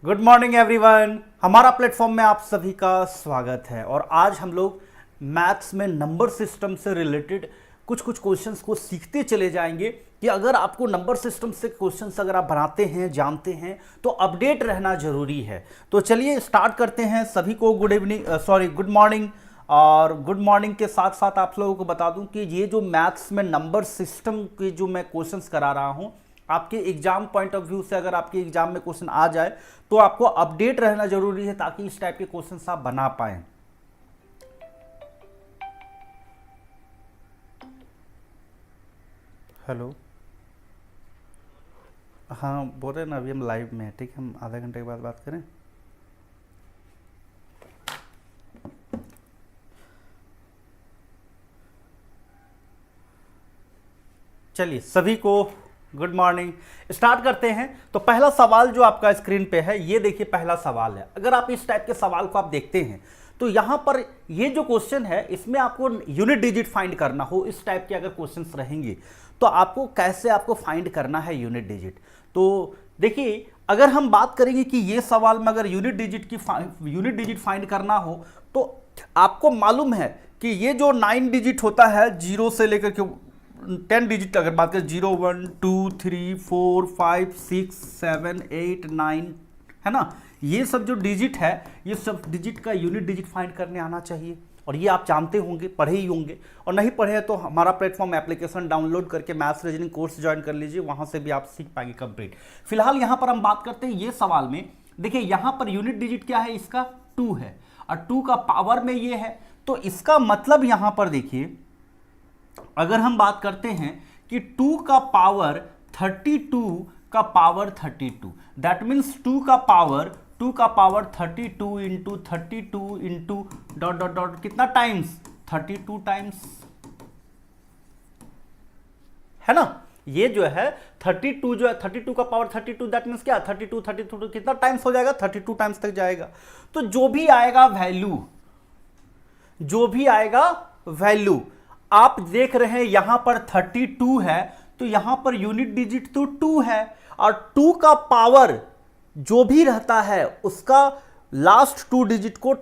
Good morning everyone. हमारा platform में आप सभी का स्वागत है और आज हम लोग मैथ्स में नंबर सिस्टम से रिलेटेड कुछ कुछ क्वेश्चंस को सीखते चले जाएंगे कि अगर आपको नंबर सिस्टम से क्वेश्चंस अगर आप बनाते हैं, जानते हैं, तो अपडेट रहना जरूरी है। तो चलिए स्टार्ट करते हैं। सभी को गुड इवनिंग, गुड मॉर्निंग। और गुड मॉर्निंग के साथ साथ आप लोगों को बता दूं कि ये जो मैथ्स में नंबर सिस्टम के जो मैं क्वेश्चंस करा रहा हूं, आपके एग्जाम पॉइंट ऑफ व्यू से अगर आपके एग्जाम में क्वेश्चन आ जाए तो आपको अपडेट रहना जरूरी है ताकि इस टाइप के क्वेश्चंस आप बना पाए। हेलो, हाँ बोल रहे हैं ना, अभी हम लाइव में हैं। ठीक है, हम आधे घंटे के बाद बात करें। चलिए सभी को गुड मॉर्निंग। स्टार्ट करते हैं। तो पहला सवाल जो आपका स्क्रीन पे है, ये देखिए पहला सवाल है। अगर आप इस टाइप के सवाल को आप देखते हैं तो यहां पर ये जो क्वेश्चन है इसमें आपको यूनिट डिजिट फाइंड करना हो, इस टाइप के अगर क्वेश्चंस रहेंगे तो आपको कैसे आपको फाइंड करना है यूनिट डिजिट। तो देखिए, अगर हम बात करेंगे कि ये सवाल में अगर यूनिट डिजिट फाइंड करना हो तो आपको मालूम है कि ये जो 9 डिजिट होता है, 0 से लेकर के 10 डिजिट अगर बात करें, 0 1 2 3 4 5 6 7 8 9, है ना, ये सब जो डिजिट है, ये सब डिजिट का यूनिट डिजिट फाइंड करने आना चाहिए। और ये आप जानते होंगे, पढ़े ही होंगे, और नहीं पढ़े हैं तो हमारा प्लेटफॉर्म एप्लीकेशन डाउनलोड करके मैथ्स रीजनिंग कोर्स ज्वाइन कर लीजिए, वहां से भी आप सीख पाएंगे कंप्लीट। फिलहाल यहां पर हम बात करते हैं ये सवाल में। देखिए यहां पर यूनिट डिजिट क्या है, इसका 2 है और 2 का पावर में ये है। तो इसका मतलब यहां पर देखिए, अगर हम बात करते हैं कि 2 का पावर 32 का पावर 32, दैट मीन्स 2 का power 32 into 32 into dot dot dot कितना टाइम्स, 32 टाइम्स, है ना। ये जो है 32 जो है 32 का पावर 32, दैट मीन्स क्या, 32 कितना टाइम्स हो जाएगा, 32 टाइम्स तक जाएगा। तो जो भी आएगा वैल्यू आप देख रहे हैं यहां पर 32 है, तो यहां पर यूनिट डिजिट तो 2 है, और 2 का पावर जो भी रहता है उसका लास्ट 2 डिजिट को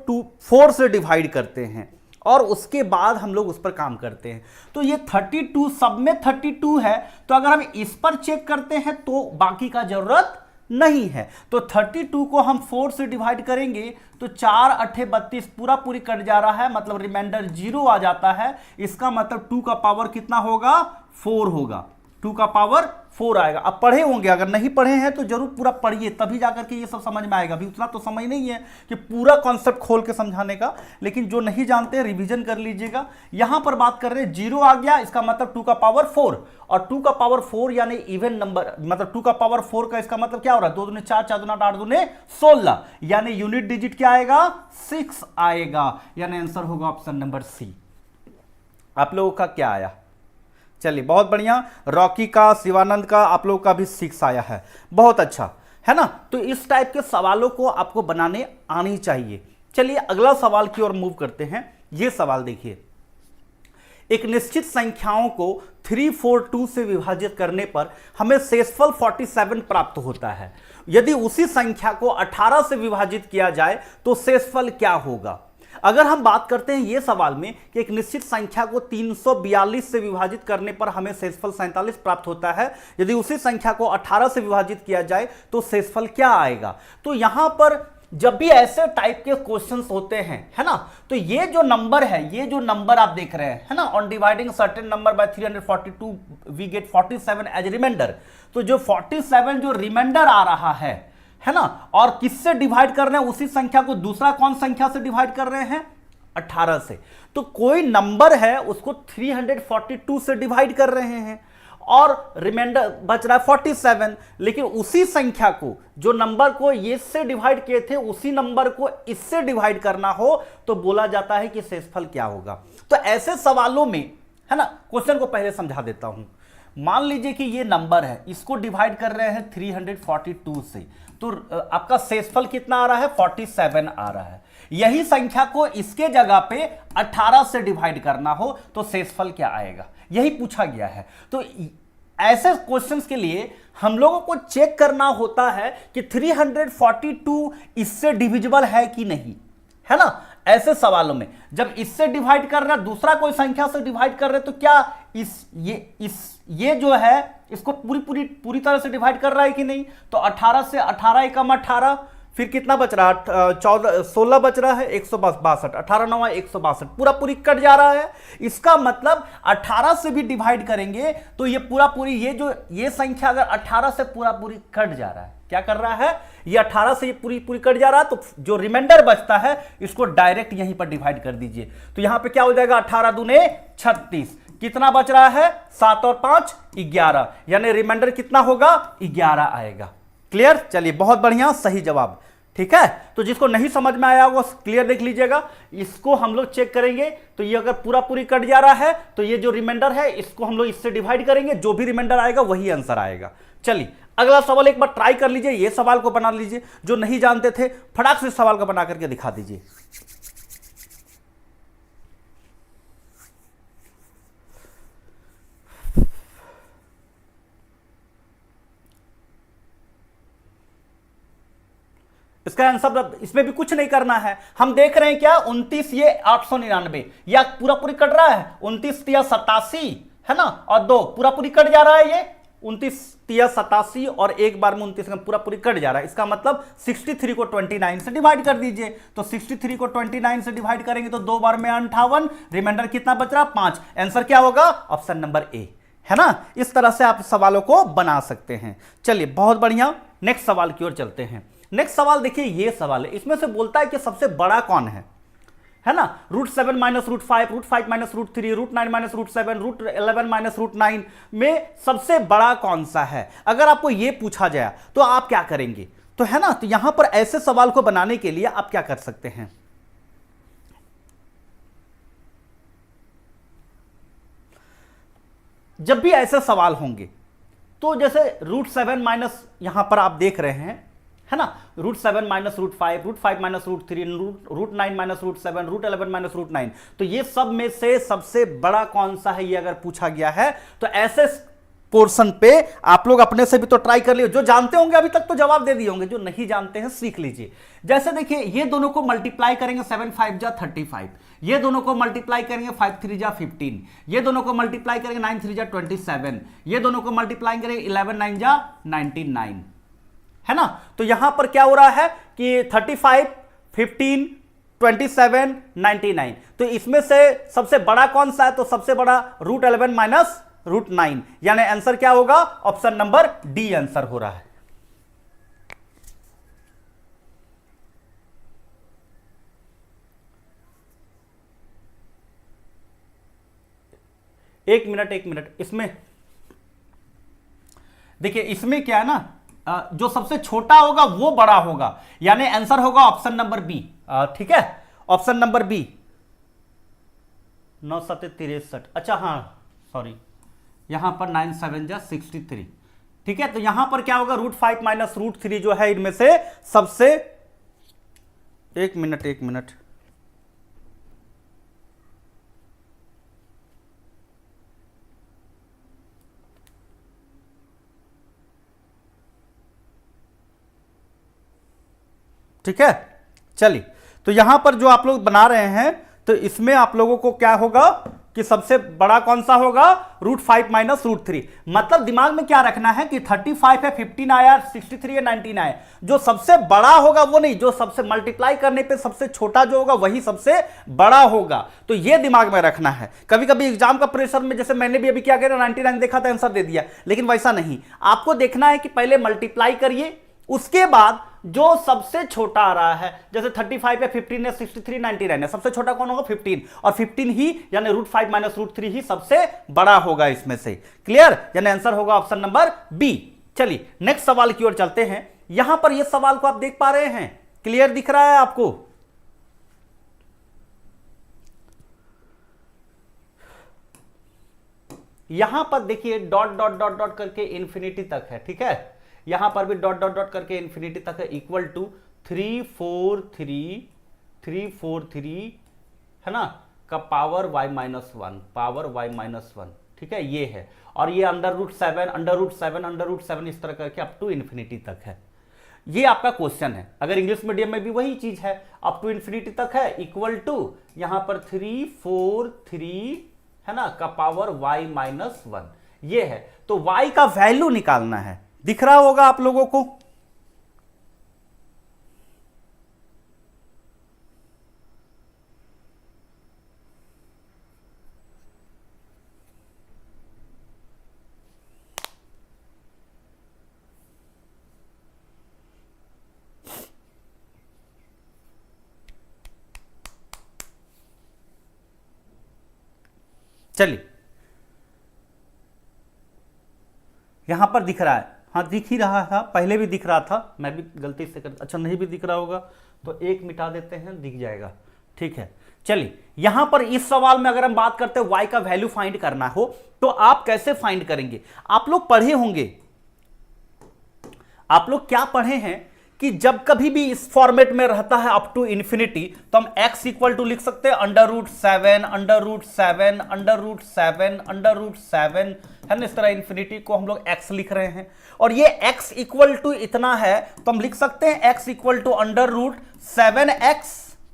4 से डिवाइड करते हैं और उसके बाद हम लोग उस पर काम करते हैं। तो ये 32 सब में 32 है, तो अगर हम इस पर चेक करते हैं तो बाकी का जरूरत नहीं है। तो 32 को हम 4 से डिवाइड करेंगे तो 4 8 32 पूरा पूरी कट जा रहा है, मतलब रिमाइंडर 0 आ जाता है। इसका मतलब 2 का पावर कितना होगा, 4 होगा। 2 का पावर 4 आएगा। अब पढ़े होंगे, अगर नहीं पढ़े हैं तो जरूर पूरा पढ़िए, तभी जाकर के ये सब समझ में आएगा। अभी उतना तो समझ नहीं है कि पूरा कॉन्सेप्ट खोल के समझाने का, लेकिन जो नहीं जानते रिवीजन कर लीजिएगा। यहां पर बात कर रहे हैं 0 आ गया, इसका मतलब 2 का पावर 4, और 2 का पावर 4 यानी इवन नंबर, मतलब 2 का पावर 4 का इसका मतलब क्या हो रहा है, 2 दूने 4, 4 दूना 8, 8 दूने 16, यानी यूनिट डिजिट क्या आएगा, 6 आएगा, यानी आंसर होगा ऑप्शन नंबर सी। आप लोगों का क्या आया? चलिए बहुत बढ़िया। रॉकी का, शिवानंद का, आप लोगों का भी 6 आया है, बहुत अच्छा, है ना। तो इस टाइप के सवालों को आपको बनाने आनी चाहिए। चलिए अगला सवाल की ओर मूव करते हैं। ये सवाल देखिए, एक निश्चित संख्याओं को 342 से विभाजित करने पर हमें शेषफल 47 प्राप्त होता है। यदि उसी संख्या को 18 से विभाजित किया जाए तो शेषफल क्या होगा। अगर हम बात करते हैं ये सवाल में कि एक निश्चित संख्या को 342 से विभाजित करने पर हमें शेषफल 47 प्राप्त होता है, यदि उसी संख्या को 18 से विभाजित किया जाए तो शेषफल क्या आएगा। तो यहां पर जब भी ऐसे टाइप के क्वेश्चंस होते हैं, है ना, तो ये जो नंबर है, ये जो नंबर आप देख रहे हैं, है ना, on dividing certain number by 342 we get 47 as reminder. तो जो 47 जो रिमाइंडर आ रहा है ना, और किससे डिवाइड कर रहे हैं, उसी संख्या को दूसरा कौन संख्या से डिवाइड कर रहे हैं, 18 से। तो कोई नंबर है उसको 342 से डिवाइड कर रहे हैं और रिमाइंडर बच रहा है 47, लेकिन उसी संख्या को, जो नंबर को ये से डिवाइड किए थे, उसी नंबर को इससे डिवाइड करना हो तो बोला जाता है कि शेषफल क्या होगा। तो ऐसे सवालों में, है ना, क्वेश्चन को पहले समझा देता हूं। मान लीजिए कि ये नंबर है, इसको डिवाइड कर रहे हैं 342 से, तो आपका शेषफल कितना आ रहा है, 47 आ रहा है। यही संख्या को इसके जगह पे 18 से डिवाइड करना हो तो शेषफल क्या आएगा, यही पूछा गया है। तो ऐसे क्वेश्चंस के लिए हम लोगों को चेक करना होता है कि 342 इससे डिविजिबल है कि नहीं, है ना। ऐसे सवालों में जब इससे डिवाइड कर रहे हैं, दूसरा कोई संख्या से डिवाइड कर रहे हैं, तो क्या ये जो है इसको पूरी तरह से डिवाइड कर रहा है कि नहीं। तो 18 से 18 एकम 18, फिर कितना बच रहा है, 16 बच रहा है, 162, 18 9 162, पूरी कट जा रहा है। इसका मतलब 18 से भी डिवाइड करेंगे तो ये ये संख्या अगर 18 से पूरी कट जा रहा है, क्या कर रहा है, ये 18 से ये पूरी कट जा रहा है, तो जो रिमाइंडर बचता है इसको डायरेक्ट यहीं पर डिवाइड कर दीजिए। तो यहां पे क्या हो जाएगा, 18 दूने 36, कितना बच रहा है, 7 और 5 11, यानी रिमाइंडर कितना होगा, 11 आएगा। क्लियर, चलिए बहुत बढ़िया, सही जवाब। ठीक है, तो जिसको नहीं समझ में आया वो क्लियर देख लीजिएगा। इसको हम लोग चेक करेंगे, तो ये अगर पूरी कट जा रहा है तो ये जो रिमाइंडर है इसको हम लोग इससे डिवाइड करेंगे, जो भी रिमाइंडर आएगा वही आंसर आएगा। चलिए अगला सवाल एक बार ट्राई कर लीजिए, ये सवाल को बना लीजिए, जो नहीं जानते थे फटाक से सवाल को बना करके दिखा दीजिए। इसका आंसर, इसमें भी कुछ नहीं करना है, हम देख रहे हैं क्या 29 ये 899, या पूरी कट रहा है, 29 तिया 87 है ना, और 2 पूरी कट जा रहा है, ये 29 तिया 87 और एक बार में 29 पूरी कट जा रहा है। इसका मतलब 63 को 29 से डिवाइड कर दीजिए, तो 63 को 29 से डिवाइड करेंगे तो 2 बार में 58, रिमाइंडर कितना बच रहा, 5। आंसर क्या होगा, ऑप्शन नंबर ए, है ना। इस तरह से आप सवालों को बना सकते हैं। चलिए बहुत बढ़िया, नेक्स्ट सवाल की ओर चलते हैं। नेक्स्ट सवाल देखिए, ये सवाल है, इसमें से बोलता है कि सबसे बड़ा कौन है ना, √7 - √5, √5 - √3, √9 - √7, √11 - √9 में सबसे बड़ा कौन सा है। अगर आपको यह पूछा जाए तो आप क्या करेंगे, तो है ना, तो यहां पर ऐसे सवाल को बनाने के लिए आप क्या कर सकते हैं, जब भी ऐसे सवाल होंगे तो जैसे √7 माइनस, यहां पर आप देख रहे हैं, है ना, √7 - √5, √5 - √3, √9 - √7, √11 - √9, तो ये सब में से सबसे बड़ा कौन सा है, ये अगर पूछा गया है तो ऐसे पोर्शन पे आप लोग अपने से भी तो ट्राई कर लीजिए। जो जानते होंगे अभी तक तो जवाब दे दिए होंगे, जो नहीं जानते हैं सीख लीजिए। जैसे देखिए, ये दोनों को मल्टीप्लाई करेंगे, 7 5 जा 35, ये दोनों को मल्टीप्लाई करेंगे, 5 3 जा 15, ये दोनों को मल्टीप्लाई करेंगे, 9 3 जा 27, ये दोनों को मल्टीप्लाई करेंगे, 11 9 जा 99, है ना। तो यहां पर क्या हो रहा है कि 35, 15, 27, 99, तो इसमें से सबसे बड़ा कौन सा है, तो सबसे बड़ा √11 माइनस √9, यानी आंसर क्या होगा, ऑप्शन नंबर डी आंसर हो रहा है। एक मिनट, इसमें देखिए, इसमें क्या है ना, जो सबसे छोटा होगा वो बड़ा होगा, यानी आंसर होगा ऑप्शन नंबर बी। ठीक है, ऑप्शन नंबर बी, 9 7 63, अच्छा हाँ सॉरी, यहां पर 9 7 जा 63, ठीक है। तो यहां पर क्या होगा, √5 माइनस √3 जो है इनमें से सबसे, एक मिनट, ठीक है। चलिए, तो यहां पर जो आप लोग बना रहे हैं, तो इसमें आप लोगों को क्या होगा कि सबसे बड़ा कौन सा होगा, √5 माइनस √3। मतलब दिमाग में क्या रखना है कि 35 है, 15 आया, 63 है, 19 आया, जो सबसे बड़ा होगा वो नहीं, जो सबसे मल्टीप्लाई करने पे सबसे छोटा जो होगा वही सबसे बड़ा होगा। तो ये दिमाग में रखना है। कभी कभी एग्जाम का प्रेशर में, जैसे मैंने भी अभी क्या किया, 99 देखा था, आंसर दे दिया, लेकिन वैसा नहीं, आपको देखना है कि पहले मल्टीप्लाई करिए, उसके बाद जो सबसे छोटा आ रहा है, जैसे 35 है, 15 है, 63, 99 है, सबसे छोटा कौन होगा, 15, और 15 ही यानी √5 माइनस √3 ही सबसे बड़ा होगा इसमें से। क्लियर, यानी आंसर होगा ऑप्शन नंबर बी। चलिए नेक्स्ट सवाल की ओर चलते हैं। यहां पर यह सवाल को आप देख पा रहे हैं, क्लियर दिख रहा है आपको, यहां पर देखिए डॉट डॉट डॉट डॉट करके इंफिनिटी तक है, ठीक है, यहां पर भी डॉट डॉट डॉट करके इंफिनिटी तक है, इक्वल टू 343 है ना, का पावर y-1, पावर y-1, ठीक है, ये है। और ये √7 √7 इस तरह करके अप टू इन्फिनिटी तक है। ये आपका क्वेश्चन है। अगर इंग्लिश मीडियम में भी वही चीज है, अप टू इन्फिनिटी तक है, इक्वल टू यहां पर 3 4 3 है ना का पावर y-1 ये है। तो y का वैल्यू निकालना है। दिख रहा होगा आप लोगों को? चलिए, यहां पर दिख रहा है, हाँ दिख ही रहा था, पहले भी दिख रहा था, मैं भी गलती से कर, अच्छा नहीं भी दिख रहा होगा तो एक मिटा देते हैं, दिख जाएगा। ठीक है, चलिए यहां पर इस सवाल में अगर हम बात करते हैं y का वैल्यू फाइंड करना हो तो आप कैसे फाइंड करेंगे? आप लोग पढ़े होंगे, आप लोग क्या पढ़े हैं कि जब कभी भी इस फॉर्मेट में रहता है अप टू इन्फिनिटी तो हम x इक्वल टू लिख सकते हैं √7 है ना, इस तरह इन्फिनिटी को हम लोग x लिख रहे हैं। और ये x इक्वल टू इतना है तो हम लिख सकते हैं x इक्वल टू √7x,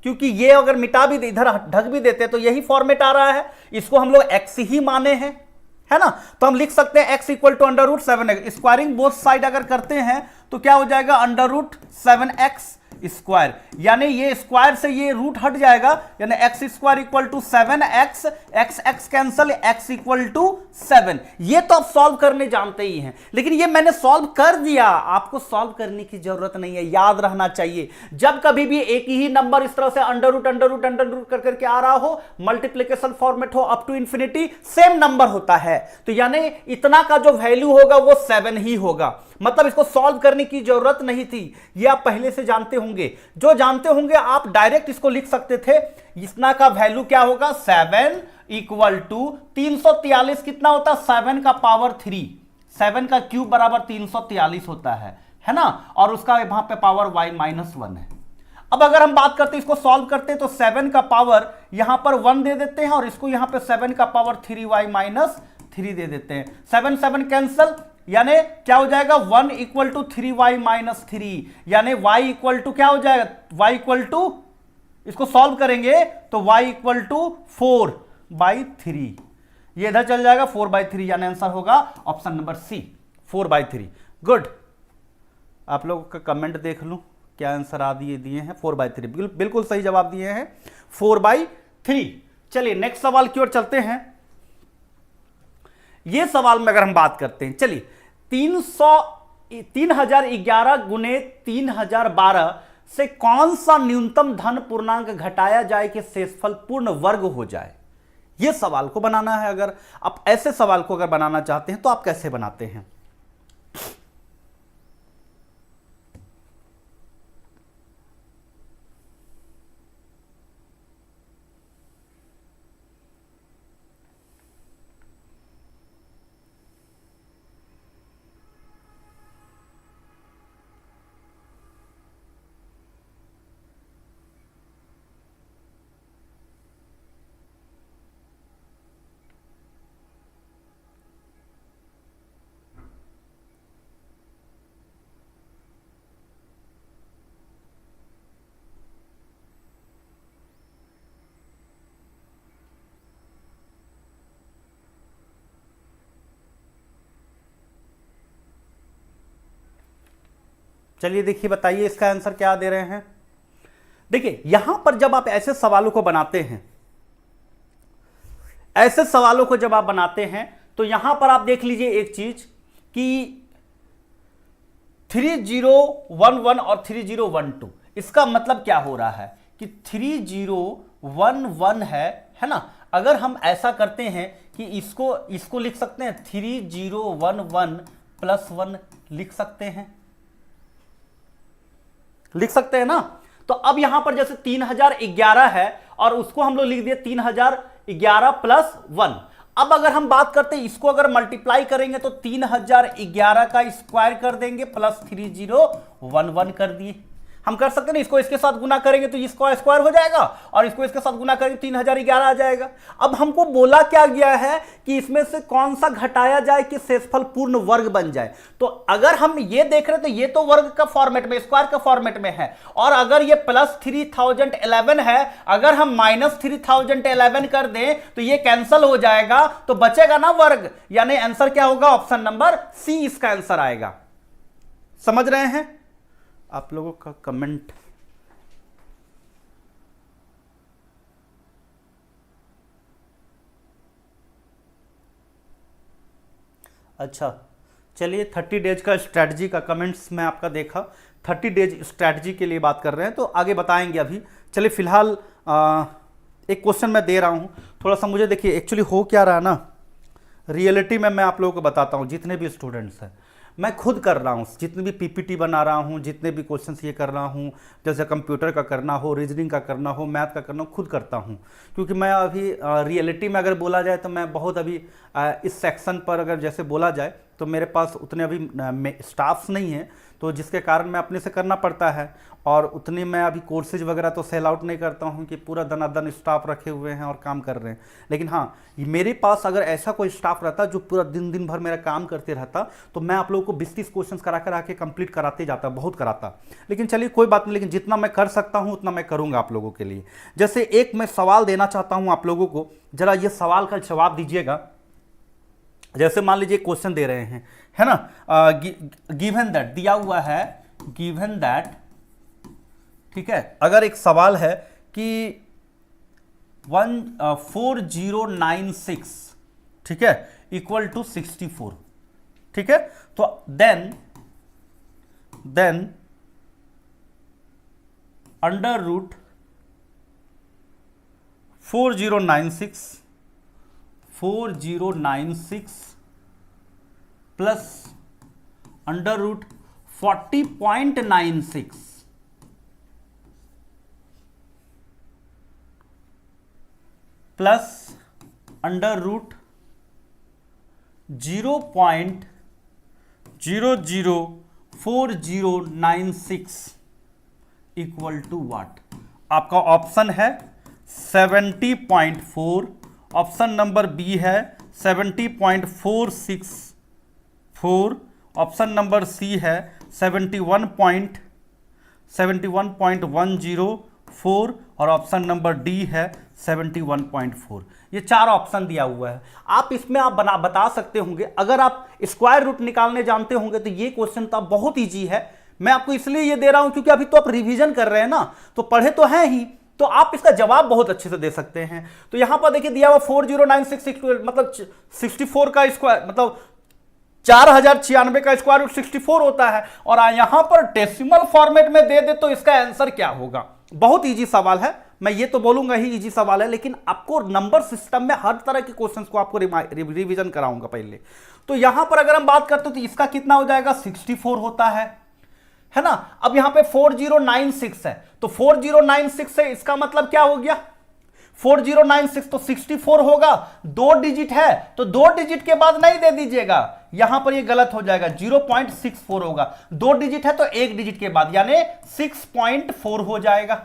क्योंकि ये अगर मिटा भी इधर ढक भी देते तो यही फॉर्मेट आ रहा है, इसको हम लोग x ही माने हैं, है ना। तो हम लिख सकते हैं x equal to √7x। Squaring both side अगर करते हैं तो क्या हो जाएगा √7x स्क्वायर, यानी ये स्क्वायर से ये रूट हट जाएगा, यानी x square equal to 7x, x cancel, x equal to 7। ये तो आप सॉल्व करने जानते ही हैं, लेकिन ये मैंने सॉल्व कर दिया, आपको सॉल्व करने की जरूरत नहीं है। याद रहना चाहिए जब कभी भी एक ही नंबर इस तरह से अंडर रूट कर करके आ रहा हो, मल्टीप्लीकेशन फॉर्मेट हो up to infinity, same number होता है, तो यानी इतना का जो वैल्यू होगा वो 7 ही होगा। मतलब इसको सॉल्व करने की जरूरत नहीं थी, ये आप पहले से जानते होंगे। जो जानते होंगे आप डायरेक्ट इसको लिख सकते थे, इतना का वैल्यू क्या होगा 7 इक्वल टू 343 कितना होता है 7 का पावर 3, 7 का क्यूब बराबर 343 होता है ना, और उसका वहां पे पावर y-1 है। अब अगर हम बात करते हैं इसको सॉल्व करते हैं तो 7 का पावर यहां पर 1 दे देते हैं और इसको यहां पे 7 का पावर 3y-3 दे देते हैं, 7 7 कैंसल, यानी क्या हो जाएगा 1 इक्वल टू 3y-3, यानी y इक्वल टू क्या हो जाएगा, y इक्वल टू, इसको सॉल्व करेंगे तो y इक्वल टू 4/3, ये इधर चल जाएगा 4/3, यानी आंसर होगा ऑप्शन नंबर सी 4/3। गुड, आप लोगों का कमेंट देख लूं क्या आंसर आ दिए हैं, 4/3, बिल्कुल सही जवाब दिए हैं 4/3। चलिए नेक्स्ट सवाल की ओर चलते हैं। ये सवाल में अगर हम बात करते हैं, चलिए 3011 गुने 3012 से कौन सा न्यूनतम धन पूर्णांक घटाया जाए कि शेषफल पूर्ण वर्ग हो जाए, यह सवाल को बनाना है। अगर आप ऐसे सवाल को अगर बनाना चाहते हैं तो आप कैसे बनाते हैं? चलिए देखिए, बताइए इसका आंसर क्या दे रहे हैं। देखिए यहां पर जब आप ऐसे सवालों को बनाते हैं, ऐसे सवालों को जब आप बनाते हैं तो यहां पर आप देख लीजिए एक चीज कि 3011 और 3012, इसका मतलब क्या हो रहा है कि 3011 है ना। अगर हम ऐसा करते हैं कि इसको लिख सकते हैं 3011 + 1 लिख सकते हैं ना। तो अब यहां पर जैसे 3011 है और उसको हम लोग लिख दिए 3011 + 1। अब अगर हम बात करते हैं इसको अगर मल्टीप्लाई करेंगे तो 3011 का स्क्वायर कर देंगे प्लस 3011 कर दिए। हम कर सकते ना, इसको इसके साथ गुना करेंगे तो इसका स्क्वायर हो जाएगा और इसको इसके साथ गुना करेंगे 3011 आ जाएगा। अब हमको बोला क्या गया है कि इसमें से कौन सा घटाया जाए कि शेषफल पूर्ण वर्ग बन जाए। तो अगर हम ये देख रहे तो ये तो वर्ग का फॉर्मेट में, स्क्वायर का फॉर्मेट में है, और अगर ये प्लस 3011 है, अगर हम माइनस 3011 कर दें तो ये कैंसिल हो जाएगा, तो बचेगा ना वर्ग, यानी आंसर क्या होगा, ऑप्शन नंबर सी इसका आंसर आएगा। समझ रहे हैं? आप लोगों का कमेंट अच्छा, चलिए 30 डेज का स्ट्रैटेजी का कमेंट्स में आपका देखा, 30 डेज स्ट्रैटेजी के लिए बात कर रहे हैं, तो आगे बताएंगे अभी। चलिए फिलहाल एक क्वेश्चन मैं दे रहा हूं, थोड़ा सा मुझे देखिए एक्चुअली हो क्या रहा है ना, रियलिटी में मैं आप लोगों को बताता हूं, जितने भी स्टूडेंट्स हैं मैं खुद कर रहा हूँ, जितने भी पीपीटी बना रहा हूँ, जितने भी क्वेश्चंस ये कर रहा हूँ, जैसे कंप्यूटर का करना हो, रीजनिंग का करना हो, मैथ का करना हो, खुद करता हूँ। क्योंकि मैं अभी रियलिटी में अगर बोला जाए तो मैं बहुत अभी इस सेक्शन पर अगर जैसे बोला जाए तो मेरे पास उतने अभी स्टाफ्स नहीं हैं, तो जिसके कारण मैं अपने से करना पड़ता है, और उतनी मैं अभी कोर्सेज वगैरह तो सेल आउट नहीं करता हूँ कि पूरा दनादन स्टाफ रखे हुए हैं और काम कर रहे हैं। लेकिन हाँ, मेरे पास अगर ऐसा कोई स्टाफ रहता जो पूरा दिन भर मेरा काम करते रहता तो मैं आप लोगों को 20-30 क्वेश्चंस करा के कंप्लीट कराते जाता, बहुत कराता। लेकिन चलिए कोई बात नहीं, लेकिन जितना मैं कर सकता हूँ उतना मैं करूँगा आप लोगों के लिए। जैसे एक मैं सवाल देना चाहता हूँ आप लोगों को, जरा ये सवाल का जवाब दीजिएगा। जैसे मान लीजिए क्वेश्चन दे रहे हैं, है ना, गिवन दैट दिया हुआ है, गिवन दैट, ठीक है, अगर एक सवाल है कि 4096, ठीक है, इक्वल टू 64, ठीक है, तो then under root 4096 plus under root 40.96 plus under root 0.004096 equal to what. आपका ऑप्शन है 70.4, ऑप्शन नंबर बी है 70.464, ऑप्शन नंबर सी है 71.104 और ऑप्शन नंबर डी है 71.4। ये 4 ऑप्शन दिया हुआ है। आप इसमें आप बता सकते होंगे, अगर आप स्क्वायर रूट निकालने जानते होंगे तो ये क्वेश्चन तो बहुत इजी है। मैं आपको इसलिए ये दे रहा हूं क्योंकि अभी तो आप रिवीजन कर रहे हैं ना, तो पढ़े तो हैं ही, तो आप इसका जवाब बहुत अच्छे से दे सकते हैं। तो यहां पर देखिए दिया हुआ 4096 मतलब 64 का स्क्वायर, मतलब 4096 का स्क्वायर रूट 64 होता है, और यहां पर डेसिमल फॉर्मेट में दे दे तो इसका आंसर क्या होगा। बहुत इजी सवाल है, मैं ये तो बोलूंगा ही इजी सवाल है, लेकिन आपको नंबर सिस्टम में हर तरह के क्वेश्चंस को आपको रिवीजन कराऊंगा पहले। तो यहां पर अगर हम बात करते तो इसका कितना हो जाएगा, 64 होता है ना। अब यहां पे 4096 है, तो 4096 है, इसका मतलब क्या हो गया, 4096 तो 64 होगा, 2 डिजिट है तो 2 डिजिट के बाद नहीं दे दीजिएगा, यहां पर ये गलत हो जाएगा, 0.64 होगा, 2 डिजिट है तो 1 डिजिट के बाद, यानी 6.4 हो जाएगा।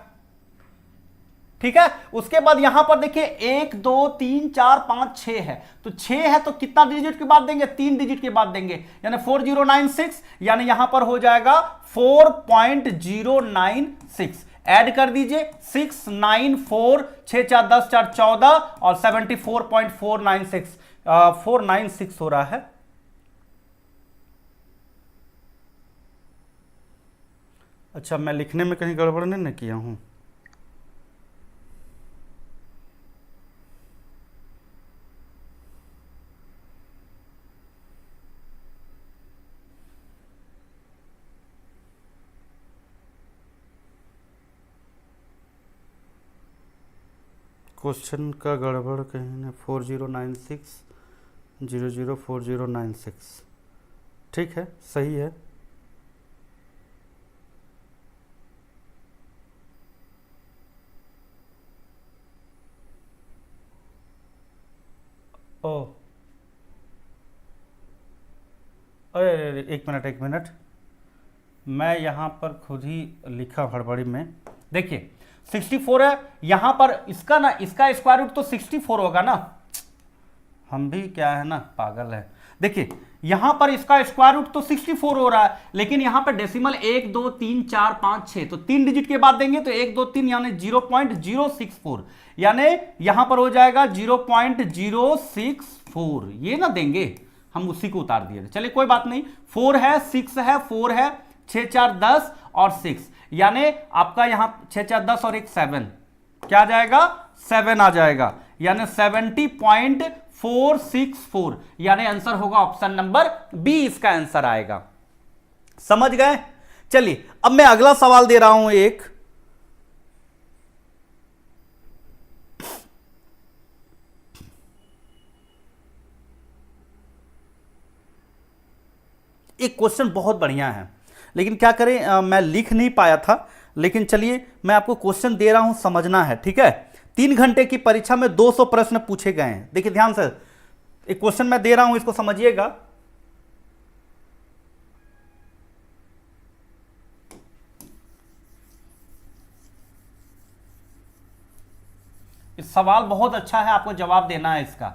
ठीक है, उसके बाद यहां पर देखिए 1 2 3 4 5 6 है, तो 6 है तो कितना डिजिट के बाद देंगे, 3 डिजिट के बाद देंगे, यानी 4096, यानी यहां पर हो जाएगा 4.096। ऐड कर दीजिए 694, 6 4 10 4 14 और 74.496 496 हो रहा है। अच्छा, मैं लिखने में कहीं गड़बड़ नहीं ना किया हूं। क्वेश्चन का गड़बड़ कहीं ना, 4096 004096, ठीक है, सही है। ओ अरे एक मिनट, मैं यहाँ पर खुद ही लिखा हड़बड़ी में। देखिए 64 है, यहाँ पर इसका ना, इसका स्क्वायर रूट तो 64 होगा ना, हम भी क्या है ना पागल है। देखिए यहां पर इसका स्क्वायर रूट तो 64 हो रहा है, लेकिन यहां पर डेसिमल 1 2 3 4 5 6, तो 3 डिजिट के बाद देंगे तो 1 2 3 यानी 0.064, यानी यहां पर हो जाएगा 0.064, ये ना देंगे, हम उसी को उतार दिए। चलिए कोई बात नहीं, 4 है 6 है 4 है 6 4 10 और 6, यानी आपका यहां 6 4 10 और 1 7, क्या आ जाएगा 7 आ जाएगा, यानी 70.464, यानी आंसर होगा ऑप्शन नंबर बी, इसका आंसर आएगा। समझ गए? चलिए अब मैं अगला सवाल दे रहा हूं एक क्वेश्चन बहुत बढ़िया है, लेकिन क्या करें मैं लिख नहीं पाया था, लेकिन चलिए मैं आपको क्वेश्चन दे रहा हूं, समझना है, ठीक है। 3 घंटे की परीक्षा में 200 प्रश्न पूछे गए हैं। देखिए ध्यान से, एक क्वेश्चन मैं दे रहा हूं, इसको समझिएगा। इस सवाल बहुत अच्छा है, आपको जवाब देना है इसका,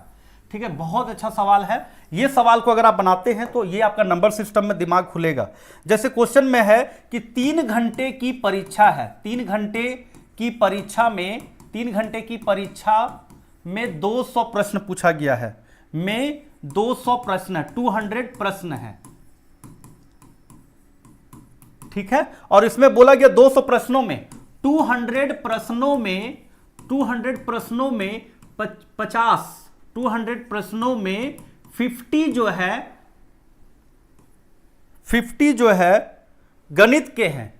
ठीक है, बहुत अच्छा सवाल है। ये सवाल को अगर आप बनाते हैं तो ये आपका नंबर सिस्टम में दिमाग खुलेगा। जैसे क्वेश्चन में है कि 3 घंटे की परीक्षा है, 3 घंटे की परीक्षा में 200 प्रश्न पूछा गया है, में 200 प्रश्न, 200 प्रश्न है, ठीक है। और इसमें बोला गया 200 प्रश्नों में 200 प्रश्नों में 200 प्रश्नों में 50, 200 प्रश्नों में 50 जो है गणित के हैं,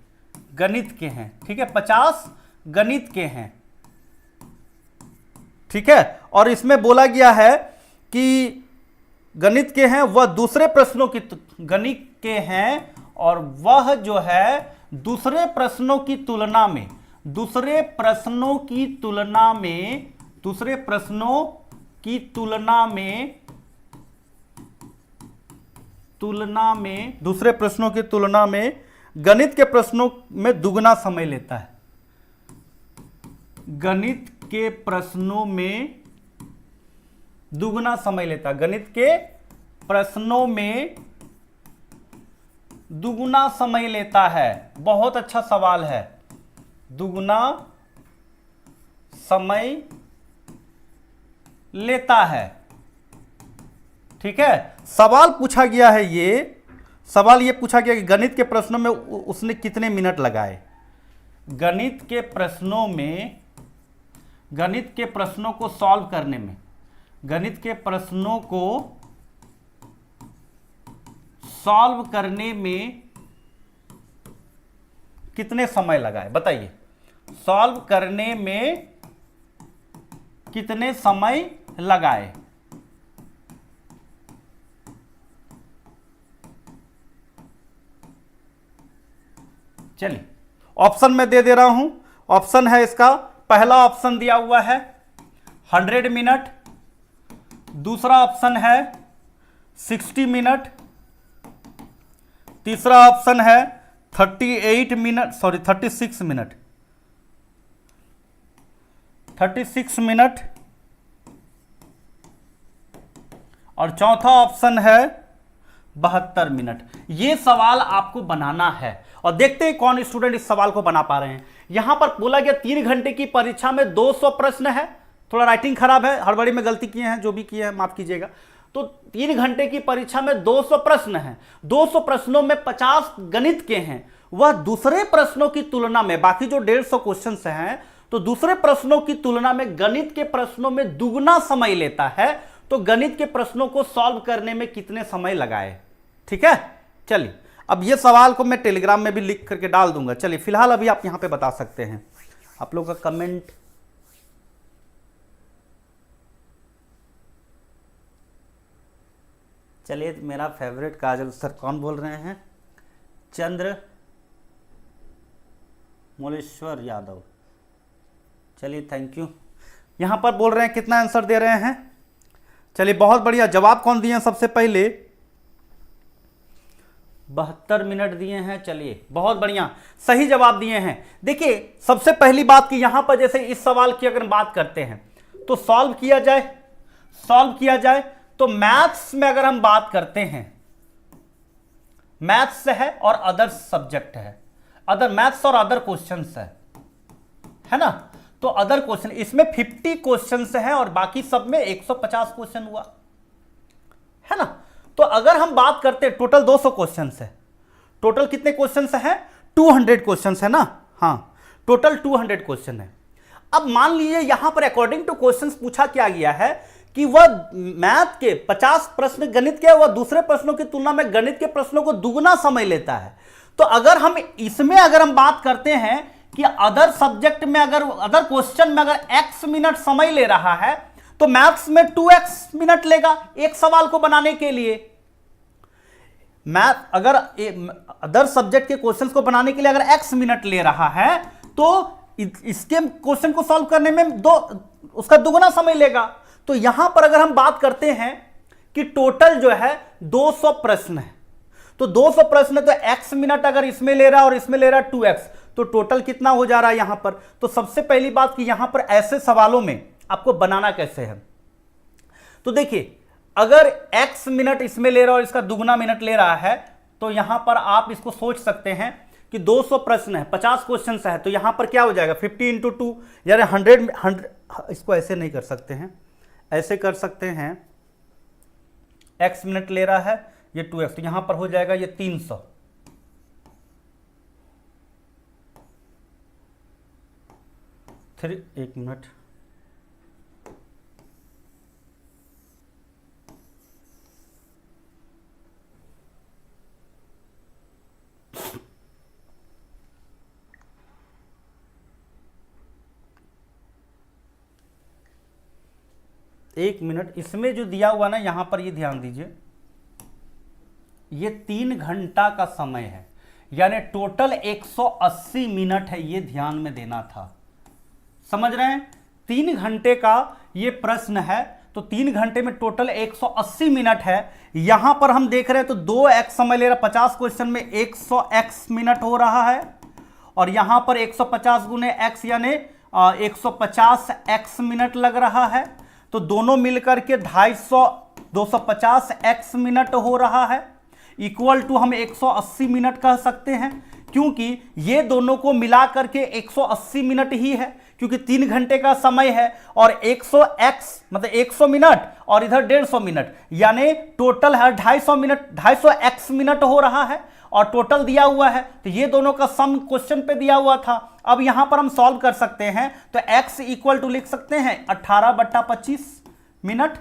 ठीक है, 50 गणित के हैं, ठीक है। और इसमें बोला गया है कि गणित के हैं, वह दूसरे प्रश्नों की गणित के हैं, और वह जो है दूसरे प्रश्नों की तुलना में गणित के प्रश्नों में दुगना समय लेता है, गणित के प्रश्नों में दुगना समय लेता है, गणित के प्रश्नों में दुगना समय लेता है। बहुत अच्छा सवाल है, दुगना समय लेता है, ठीक है। सवाल पूछा गया है, सवाल ये पूछा गया कि गणित के प्रश्नों में उसने कितने मिनट लगाए। गणित के प्रश्नों को सॉल्व करने में, गणित के प्रश्नों को सॉल्व करने में कितने समय लगाए, बताइए। सॉल्व करने में कितने समय लगाए। चलिए ऑप्शन में दे रहा हूं, ऑप्शन है इसका, पहला ऑप्शन दिया हुआ है 100 मिनट, दूसरा ऑप्शन है 60 मिनट, तीसरा ऑप्शन है 36 मिनट, और चौथा ऑप्शन है 72 मिनट। ये सवाल आपको बनाना है, और देखते हैं कौन स्टूडेंट इस सवाल को बना पा रहे हैं। यहां पर बोला गया 3 घंटे की परीक्षा में 200 प्रश्न है, थोड़ा राइटिंग खराब है, हड़बड़ी में गलती किए हैं, जो भी किए हैं माफ कीजिएगा। तो 3 घंटे की परीक्षा में 200 प्रश्न हैं, 200 प्रश्नों में 50 गणित के हैं, वह दूसरे प्रश्नों की तुलना में, बाकी जो 150 क्वेश्चन हैं, तो दूसरे प्रश्नों की तुलना में गणित के प्रश्नों में दुगना समय लेता है, तो गणित के प्रश्नों को सॉल्व करने में कितने समय लगाए, ठीक है। चलिए अब ये सवाल को मैं टेलीग्राम में भी लिख करके डाल दूंगा। चलिए फिलहाल अभी आप यहां पे बता सकते हैं, आप लोगों का कमेंट। चलिए मेरा फेवरेट काजल सर, कौन बोल रहे हैं? चंद्र मोलेश्वर यादव, चलिए थैंक यू। यहां पर बोल रहे हैं कितना आंसर दे रहे हैं। चलिए बहुत बढ़िया। जवाब कौन दिए सबसे पहले? 72 मिनट दिए हैं। चलिए बहुत बढ़िया, सही जवाब दिए हैं। देखिए सबसे पहली बात कि यहां पर जैसे इस सवाल की अगर बात करते हैं तो सॉल्व किया जाए तो मैथ्स में अगर हम बात करते हैं, मैथ्स है और अदर सब्जेक्ट है, अदर मैथ्स और अदर क्वेश्चंस है ना। तो अदर क्वेश्चन इसमें 50 क्वेश्चंस हैं और बाकी सब में 150 क्वेश्चन हुआ, है ना। तो अगर हम बात करते हैं टोटल 200 क्वेश्चंस है, टोटल कितने क्वेश्चंस हैं? 200 क्वेश्चंस है ना। हाँ, टोटल 200 क्वेश्चन है। अब मान लीजिए यहां पर अकॉर्डिंग टू क्वेश्चंस पूछा क्या गया है कि वह मैथ के 50 प्रश्न गणित के, वह दूसरे प्रश्नों की तुलना में गणित के प्रश्नों को दुगना समय लेता है। तो अगर हम इसमें अगर हम बात करते हैं कि अदर सब्जेक्ट में अगर अदर क्वेश्चन में अगर x मिनट समय ले रहा है तो मैथ्स में 2x मिनट लेगा एक सवाल को बनाने के लिए। मैथ अगर अदर सब्जेक्ट के क्वेश्चंस को बनाने के लिए अगर x मिनट ले रहा है तो इसके क्वेश्चन को सॉल्व करने में उसका दुगना समय लेगा। तो यहां पर अगर हम बात करते हैं कि टोटल जो है 200 प्रश्न है, तो 200 प्रश्न तो x मिनट अगर इसमें ले रहा है और इसमें ले रहा है 2x, तो टोटल कितना हो जा रहा है यहां पर। तो सबसे पहली बात कि यहां पर ऐसे सवालों में आपको बनाना कैसे है। तो देखिए अगर x मिनट इसमें ले रहा है और इसका दुगना मिनट ले रहा है तो यहां पर आप इसको सोच सकते हैं कि 200 प्रश्न है, 50 क्वेश्चन है, तो यहां पर क्या हो जाएगा 50 × 2 यानी 100। इसको ऐसे नहीं कर सकते हैं, ऐसे कर सकते हैं। x मिनट ले रहा है ये 2x, तो यहां पर हो जाएगा ये 300। एक मिनट, एक मिनट। इसमें जो दिया हुआ ना यहां पर ये ध्यान दीजिए, ये 3 घंटा का समय है, यानी टोटल 180 मिनट है, ये ध्यान में देना था। समझ रहे हैं, 3 घंटे का ये प्रश्न है, तो 3 घंटे में टोटल 180 मिनट है। यहां पर हम देख रहे हैं तो 2x समय ले रहा, 50 क्वेश्चन में 100x मिनट हो रहा है, और यहां पर 150 गुने x यानी 150x मिनट लग रहा है। तो दोनों मिलकर के 250x मिनट हो रहा है, इक्वल टू हम 180 मिनट कह सकते हैं, क्योंकि ये दोनों को मिला करके 180 मिनट ही है, क्योंकि 3 घंटे का समय है और 100x मतलब 100 मिनट और इधर 150 मिनट, यानी टोटल है 250 मिनट, 250x मिनट हो रहा है और टोटल दिया हुआ है। तो ये दोनों का सम क्वेश्चन पे दिया हुआ था। अब यहां पर हम सॉल्व कर सकते हैं, तो x इक्वल टू लिख सकते हैं 18/25 मिनट,